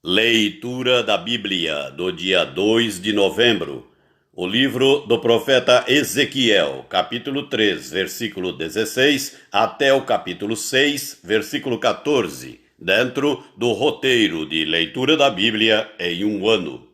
Leitura da Bíblia do dia 2 de novembro. O livro do profeta Ezequiel, capítulo 3, versículo 16, até o capítulo 6, versículo 14, dentro do roteiro de leitura da Bíblia em um ano.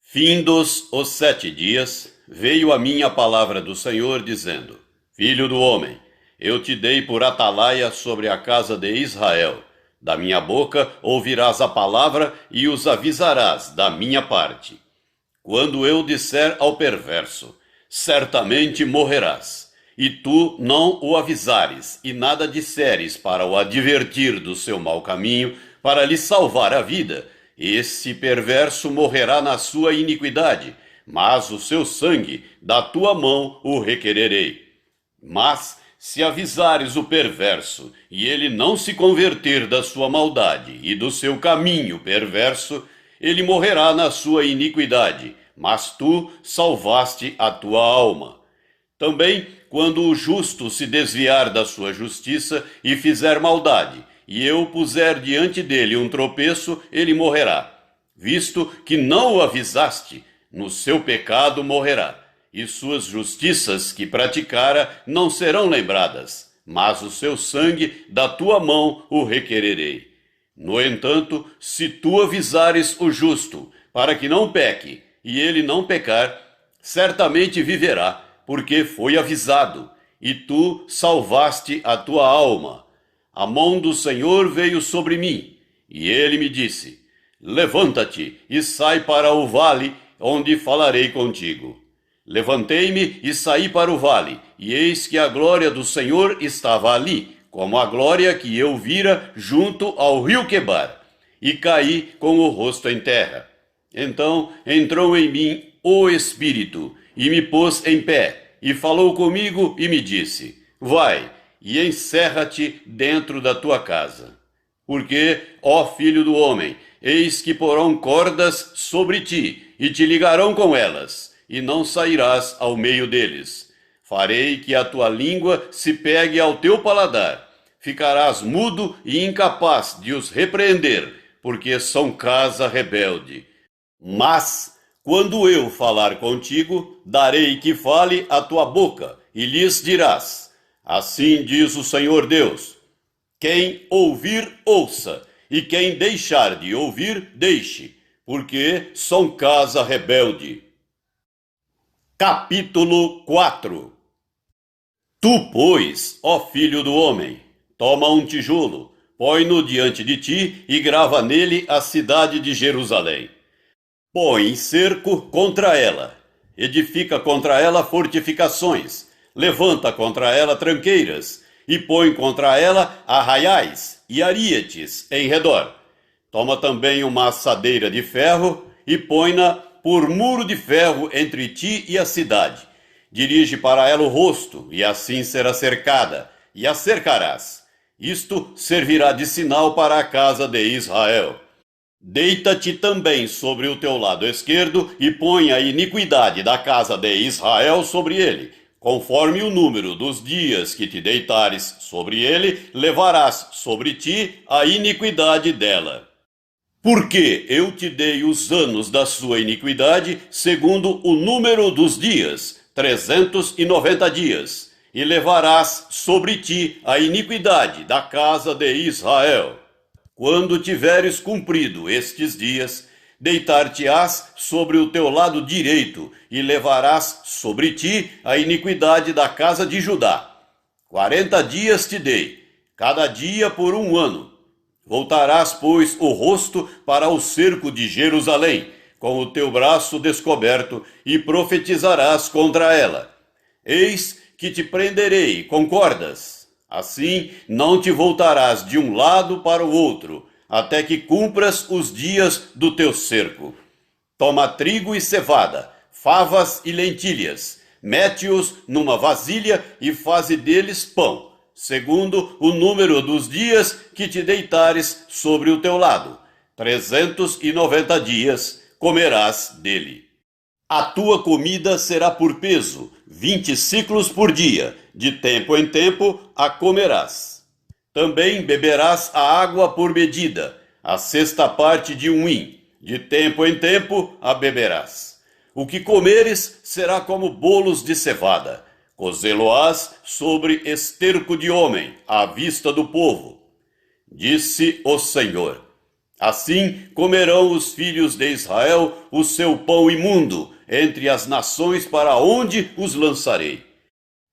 Findos os 7 dias, veio a mim a palavra do Senhor, dizendo: Filho do homem, eu te dei por atalaia sobre a casa de Israel. Da minha boca ouvirás a palavra e os avisarás da minha parte. Quando eu disser ao perverso, certamente morrerás, e tu não o avisares, e nada disseres para o advertir do seu mau caminho, para lhe salvar a vida, esse perverso morrerá na sua iniquidade, mas o seu sangue da tua mão o requererei. Mas se avisares o perverso, e ele não se converter da sua maldade e do seu caminho perverso, ele morrerá na sua iniquidade, mas tu salvaste a tua alma. Também, quando o justo se desviar da sua justiça e fizer maldade, e eu puser diante dele um tropeço, ele morrerá. Visto que não o avisaste, no seu pecado morrerá. E suas justiças que praticara não serão lembradas, mas o seu sangue da tua mão o requererei. No entanto, se tu avisares o justo, para que não peque, e ele não pecar, certamente viverá, porque foi avisado, e tu salvaste a tua alma. A mão do Senhor veio sobre mim, e ele me disse: Levanta-te e sai para o vale, onde falarei contigo. Levantei-me e saí para o vale, e eis que a glória do Senhor estava ali, como a glória que eu vira junto ao rio Quebar, e caí com o rosto em terra. Então entrou em mim o Espírito, e me pôs em pé, e falou comigo e me disse: Vai, e encerra-te dentro da tua casa. Porque, ó filho do homem, eis que porão cordas sobre ti, e te ligarão com elas, e não sairás ao meio deles. Farei que a tua língua se pegue ao teu paladar. Ficarás mudo e incapaz de os repreender, porque são casa rebelde. Mas, quando eu falar contigo, darei que fale a tua boca, e lhes dirás: Assim diz o Senhor Deus. Quem ouvir, ouça, e quem deixar de ouvir, deixe, porque são casa rebelde. Capítulo 4. Tu, pois, ó filho do homem, toma um tijolo, põe-no diante de ti e grava nele a cidade de Jerusalém. Põe cerco contra ela, edifica contra ela fortificações, levanta contra ela tranqueiras, e põe contra ela arraiais e arietes em redor. Toma também uma assadeira de ferro e põe-na por muro de ferro entre ti e a cidade. Dirige para ela o rosto, e assim será cercada, e a cercarás. Isto servirá de sinal para a casa de Israel. Deita-te também sobre o teu lado esquerdo, e põe a iniquidade da casa de Israel sobre ele. Conforme o número dos dias que te deitares sobre ele, levarás sobre ti a iniquidade dela. Porque eu te dei os anos da sua iniquidade, segundo o número dos dias, 390 dias, e levarás sobre ti a iniquidade da casa de Israel. Quando tiveres cumprido estes dias, deitar-te-ás sobre o teu lado direito, e levarás sobre ti a iniquidade da casa de Judá. 40 dias te dei, cada dia por um ano. Voltarás, pois, o rosto para o cerco de Jerusalém, com o teu braço descoberto, e profetizarás contra ela. Eis que te prenderei com cordas. Assim não te voltarás de um lado para o outro, até que cumpras os dias do teu cerco. Toma trigo e cevada, favas e lentilhas, mete-os numa vasilha e faze deles pão, segundo o número dos dias que te deitares sobre o teu lado. 390 dias comerás dele. A tua comida será por peso, 20 siclos por dia, de tempo em tempo a comerás. Também beberás a água por medida, a sexta parte de um hin, de tempo em tempo a beberás. O que comeres será como bolos de cevada, cozê-lo-ás sobre esterco de homem, à vista do povo. Disse o Senhor: assim comerão os filhos de Israel o seu pão imundo entre as nações para onde os lançarei.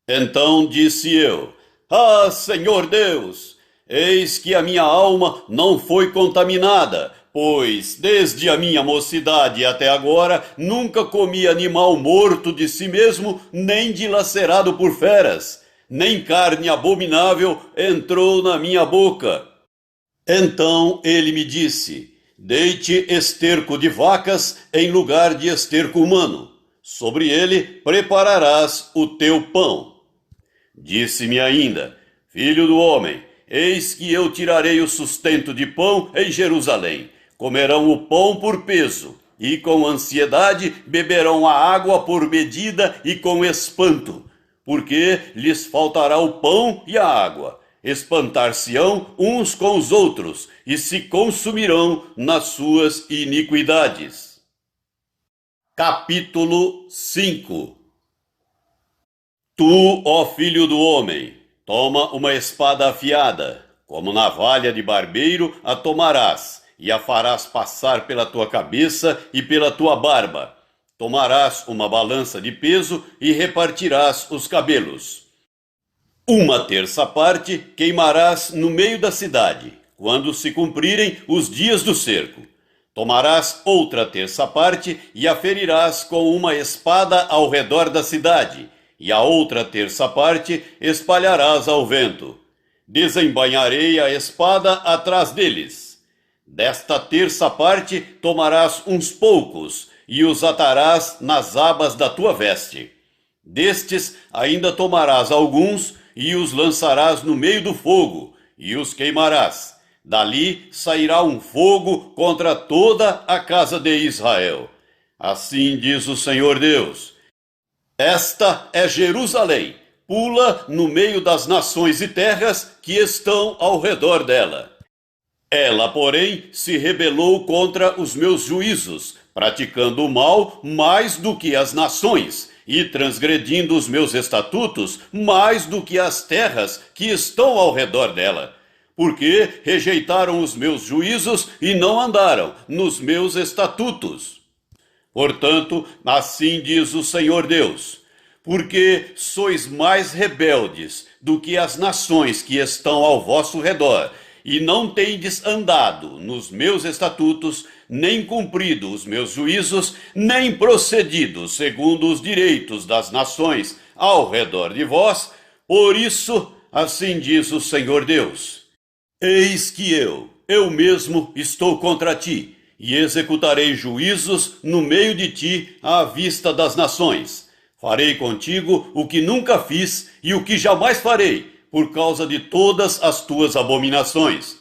Então disse eu: ah, Senhor Deus, eis que a minha alma não foi contaminada, pois desde a minha mocidade até agora nunca comi animal morto de si mesmo, nem dilacerado por feras, nem carne abominável entrou na minha boca. Então ele me disse: deite esterco de vacas em lugar de esterco humano, sobre ele prepararás o teu pão. Disse-me ainda: filho do homem, eis que eu tirarei o sustento de pão em Jerusalém. Comerão o pão por peso, e com ansiedade beberão a água por medida e com espanto, porque lhes faltará o pão e a água. Espantar-se-ão uns com os outros, e se consumirão nas suas iniquidades. Capítulo 5. Tu, ó filho do homem, toma uma espada afiada, como navalha de barbeiro a tomarás, e a farás passar pela tua cabeça e pela tua barba. Tomarás uma balança de peso e repartirás os cabelos. Uma terça parte queimarás no meio da cidade, quando se cumprirem os dias do cerco. Tomarás outra terça parte e a ferirás com uma espada ao redor da cidade, e a outra terça parte espalharás ao vento. Desembainharei a espada atrás deles. Desta terça parte tomarás uns poucos, e os atarás nas abas da tua veste. Destes ainda tomarás alguns, e os lançarás no meio do fogo, e os queimarás. Dali sairá um fogo contra toda a casa de Israel. Assim diz o Senhor Deus: esta é Jerusalém, pula no meio das nações e terras que estão ao redor dela. Ela, porém, se rebelou contra os meus juízos, praticando o mal mais do que as nações, e transgredindo os meus estatutos mais do que as terras que estão ao redor dela, porque rejeitaram os meus juízos e não andaram nos meus estatutos. Portanto, assim diz o Senhor Deus: porque sois mais rebeldes do que as nações que estão ao vosso redor, e não tendes andado nos meus estatutos, nem cumprido os meus juízos, nem procedido segundo os direitos das nações ao redor de vós, por isso, assim diz o Senhor Deus: eis que eu mesmo estou contra ti, e executarei juízos no meio de ti à vista das nações. Farei contigo o que nunca fiz e o que jamais farei, por causa de todas as tuas abominações.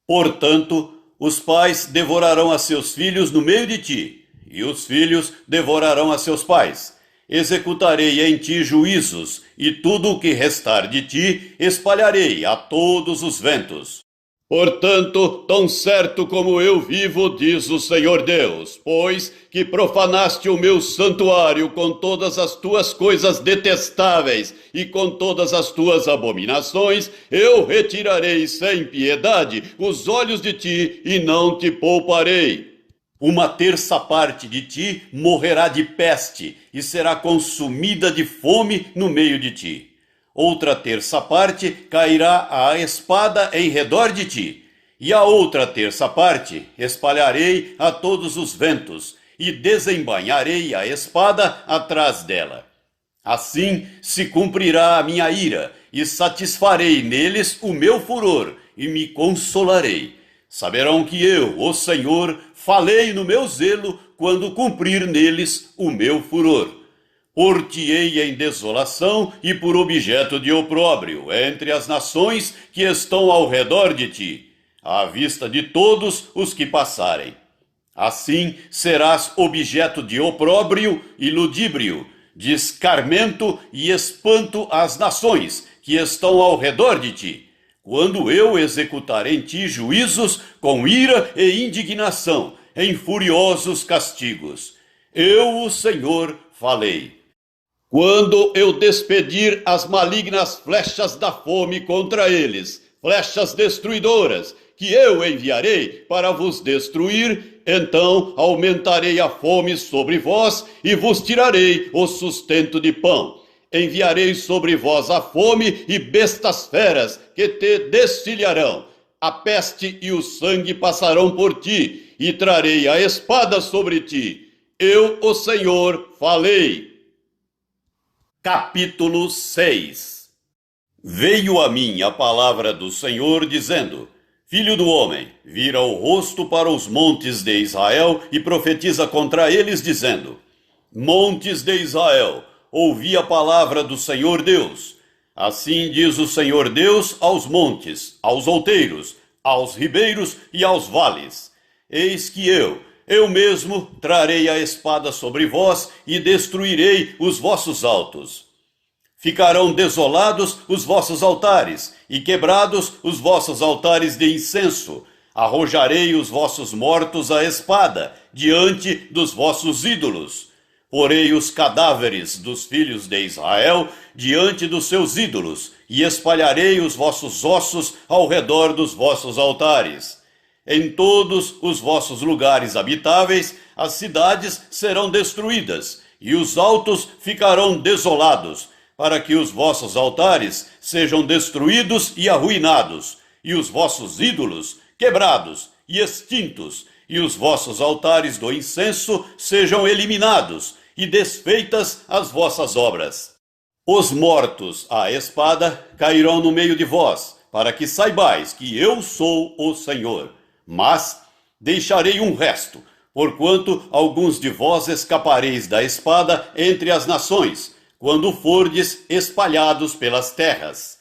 Portanto, os pais devorarão a seus filhos no meio de ti, e os filhos devorarão a seus pais. Executarei em ti juízos, e tudo o que restar de ti espalharei a todos os ventos. Portanto, tão certo como eu vivo, diz o Senhor Deus, pois que profanaste o meu santuário com todas as tuas coisas detestáveis e com todas as tuas abominações, eu retirarei sem piedade os olhos de ti e não te pouparei. Uma terça parte de ti morrerá de peste e será consumida de fome no meio de ti. Outra terça parte cairá a espada em redor de ti, e a outra terça parte espalharei a todos os ventos, e desembainharei a espada atrás dela. Assim se cumprirá a minha ira, e satisfarei neles o meu furor, e me consolarei. Saberão que eu, o Senhor, falei no meu zelo, quando cumprir neles o meu furor. Por-te-ei em desolação e por objeto de opróbrio entre as nações que estão ao redor de ti, à vista de todos os que passarem. Assim serás objeto de opróbrio e ludíbrio, de escarmento e espanto às nações que estão ao redor de ti, quando eu executar em ti juízos com ira e indignação, em furiosos castigos. Eu, o Senhor, falei. Quando eu despedir as malignas flechas da fome contra eles, flechas destruidoras, que eu enviarei para vos destruir, então aumentarei a fome sobre vós e vos tirarei o sustento de pão. Enviarei sobre vós a fome e bestas feras que te desfilharão. A peste e o sangue passarão por ti, e trarei a espada sobre ti. Eu, o Senhor, falei. Capítulo 6. Veio a mim a palavra do Senhor, dizendo: Filho do homem, vira o rosto para os montes de Israel e profetiza contra eles, dizendo: Montes de Israel, ouvi a palavra do Senhor Deus. Assim diz o Senhor Deus aos montes, aos outeiros, aos ribeiros e aos vales: Eis que eu mesmo trarei a espada sobre vós e destruirei os vossos altos. Ficarão desolados os vossos altares e quebrados os vossos altares de incenso. Arrojarei os vossos mortos à espada diante dos vossos ídolos. Porei os cadáveres dos filhos de Israel diante dos seus ídolos e espalharei os vossos ossos ao redor dos vossos altares. Em todos os vossos lugares habitáveis, as cidades serão destruídas, e os altos ficarão desolados, para que os vossos altares sejam destruídos e arruinados, e os vossos ídolos quebrados e extintos, e os vossos altares do incenso sejam eliminados, e desfeitas as vossas obras. Os mortos à espada cairão no meio de vós, para que saibais que eu sou o Senhor. Mas deixarei um resto, porquanto alguns de vós escapareis da espada entre as nações, quando fordes espalhados pelas terras.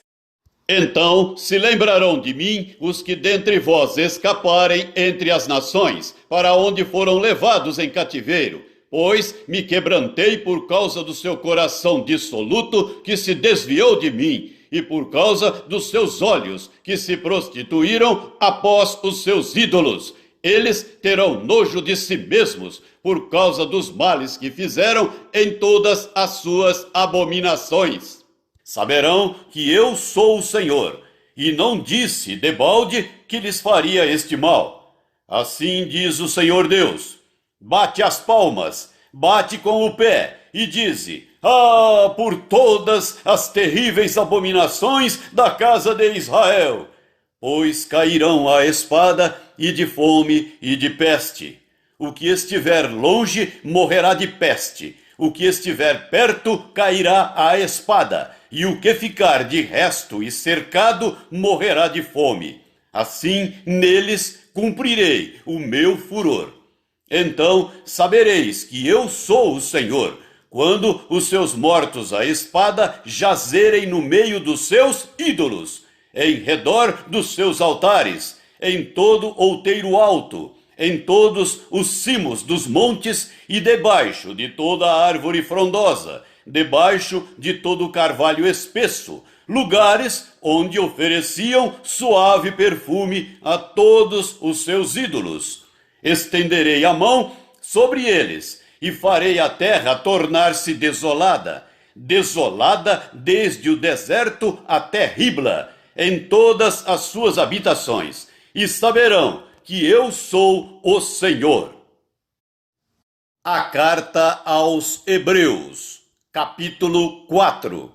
Então se lembrarão de mim os que dentre vós escaparem entre as nações, para onde foram levados em cativeiro, pois me quebrantei por causa do seu coração dissoluto que se desviou de mim, e por causa dos seus olhos, que se prostituíram após os seus ídolos. Eles terão nojo de si mesmos, por causa dos males que fizeram em todas as suas abominações. Saberão que eu sou o Senhor, e não disse debalde que lhes faria este mal. Assim diz o Senhor Deus: bate as palmas, bate com o pé, e dize: Ah, por todas as terríveis abominações da casa de Israel! Pois cairão a espada, e de fome, e de peste. O que estiver longe morrerá de peste, o que estiver perto cairá a espada, e o que ficar de resto e cercado morrerá de fome. Assim neles cumprirei o meu furor. Então sabereis que eu sou o Senhor, quando os seus mortos à espada jazerem no meio dos seus ídolos, em redor dos seus altares, em todo outeiro alto, em todos os cimos dos montes e debaixo de toda a árvore frondosa, debaixo de todo o carvalho espesso, lugares onde ofereciam suave perfume a todos os seus ídolos. Estenderei a mão sobre eles, e farei a terra tornar-se desolada, desolada desde o deserto até Ribla, em todas as suas habitações, e saberão que eu sou o Senhor. A carta aos Hebreus, capítulo 4.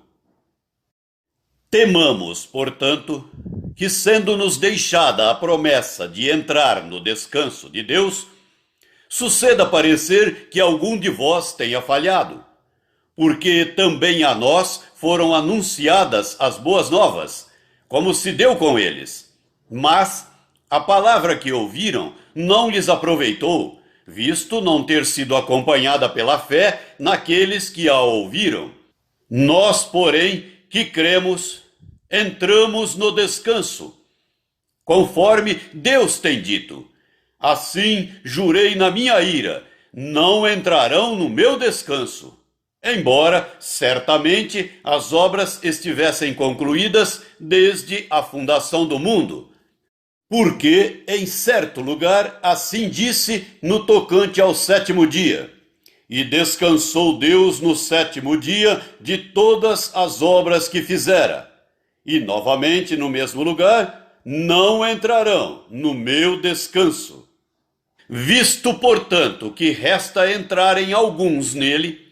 Temamos, portanto, que sendo-nos deixada a promessa de entrar no descanso de Deus, suceda parecer que algum de vós tenha falhado, porque também a nós foram anunciadas as boas novas, como se deu com eles. Mas a palavra que ouviram não lhes aproveitou, visto não ter sido acompanhada pela fé naqueles que a ouviram. Nós, porém, que cremos, entramos no descanso, conforme Deus tem dito. Assim jurei na minha ira: não entrarão no meu descanso. embora certamente as obras estivessem concluídas desde a fundação do mundo. Porque, em certo lugar, assim disse no tocante ao sétimo dia: e descansou Deus no sétimo dia de todas as obras que fizera. E novamente, no mesmo lugar, não entrarão no meu descanso. Visto, portanto, que resta entrarem alguns nele,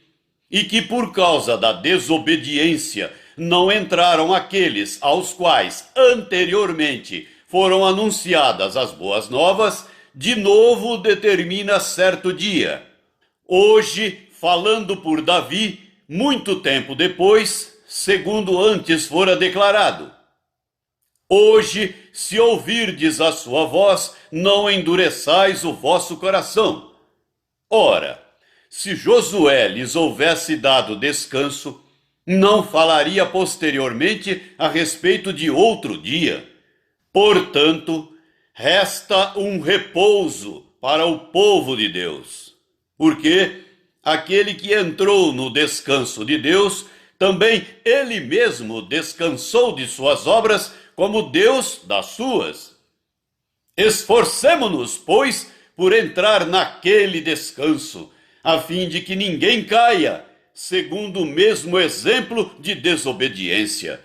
e que por causa da desobediência não entraram aqueles aos quais anteriormente foram anunciadas as boas novas, de novo determina certo dia. Hoje, falando por Davi, muito tempo depois, segundo antes fora declarado: hoje, se ouvirdes a sua voz, não endureçais o vosso coração. Ora, se Josué lhes houvesse dado descanso, não falaria posteriormente a respeito de outro dia. Portanto, resta um repouso para o povo de Deus, porque aquele que entrou no descanso de Deus, também ele mesmo descansou de suas obras, como Deus das suas. Esforcemo-nos, pois, por entrar naquele descanso, a fim de que ninguém caia, segundo o mesmo exemplo de desobediência.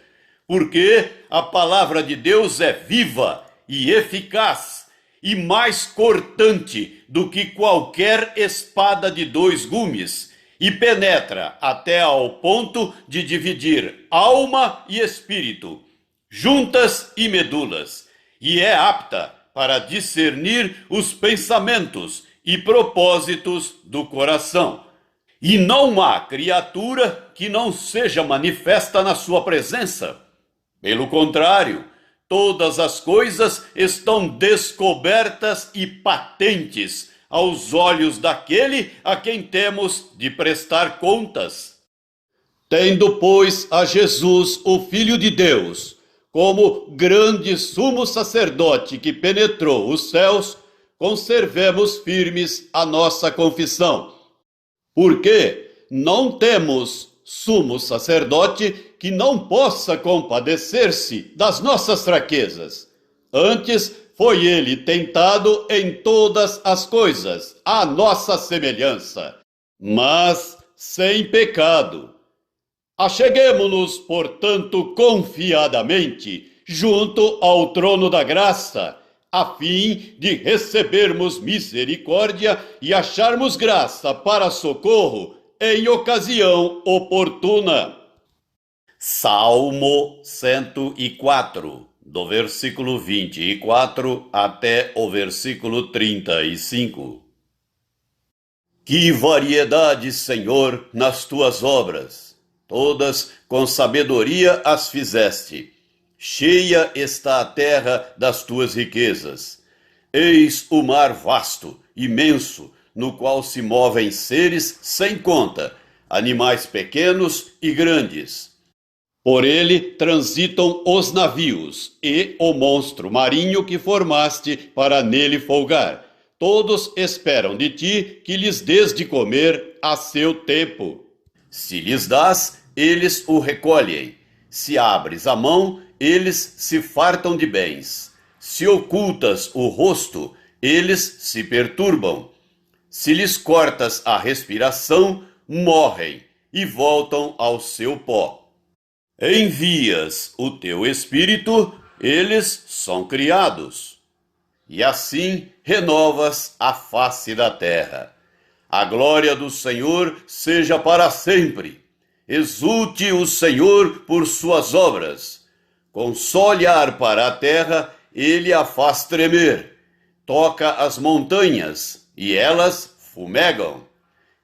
Porque a palavra de Deus é viva e eficaz, e mais cortante do que qualquer espada de dois gumes, e penetra até ao ponto de dividir alma e espírito, juntas e medulas, e é apta para discernir os pensamentos e propósitos do coração. E não há criatura que não seja manifesta na sua presença. Pelo contrário, todas as coisas estão descobertas e patentes aos olhos daquele a quem temos de prestar contas. Tendo, pois, a Jesus, o Filho de Deus, como grande sumo sacerdote que penetrou os céus, conservemos firmes a nossa confissão. Porque não temos sumo sacerdote que não possa compadecer-se das nossas fraquezas. Antes foi ele tentado em todas as coisas, à nossa semelhança, mas sem pecado. Acheguemo-nos, portanto, confiadamente junto ao trono da graça, a fim de recebermos misericórdia e acharmos graça para socorro em ocasião oportuna. Salmo 104, do versículo 24 até o versículo 35. Que variedade, Senhor, nas tuas obras! Todas com sabedoria as fizeste. Cheia está a terra das tuas riquezas. Eis o mar vasto, imenso, no qual se movem seres sem conta, animais pequenos e grandes. Por ele transitam os navios e o monstro marinho que formaste para nele folgar. Todos esperam de ti que lhes dês de comer a seu tempo. Se lhes dás, eles o recolhem. Se abres a mão, eles se fartam de bens. Se ocultas o rosto, eles se perturbam. Se lhes cortas a respiração, morrem e voltam ao seu pó. Envias o teu espírito, eles são criados. E assim renovas a face da terra. A glória do Senhor seja para sempre. Exulte o Senhor por suas obras. Com só olhar para a terra, ele a faz tremer. Toca as montanhas, e elas fumegam.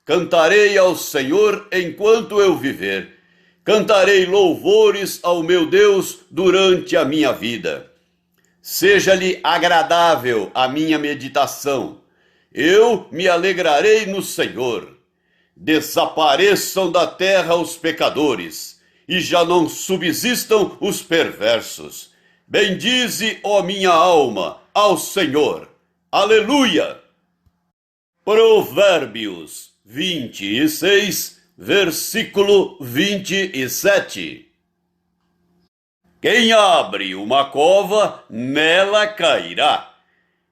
Cantarei ao Senhor enquanto eu viver. Cantarei louvores ao meu Deus durante a minha vida. Seja-lhe agradável a minha meditação. Eu me alegrarei no Senhor. Desapareçam da terra os pecadores, e já não subsistam os perversos. Bendize, ó minha alma, ao Senhor. Aleluia! Provérbios 26, versículo 27. Quem abre uma cova, nela cairá,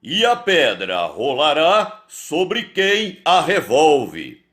e a pedra rolará sobre quem a revolve.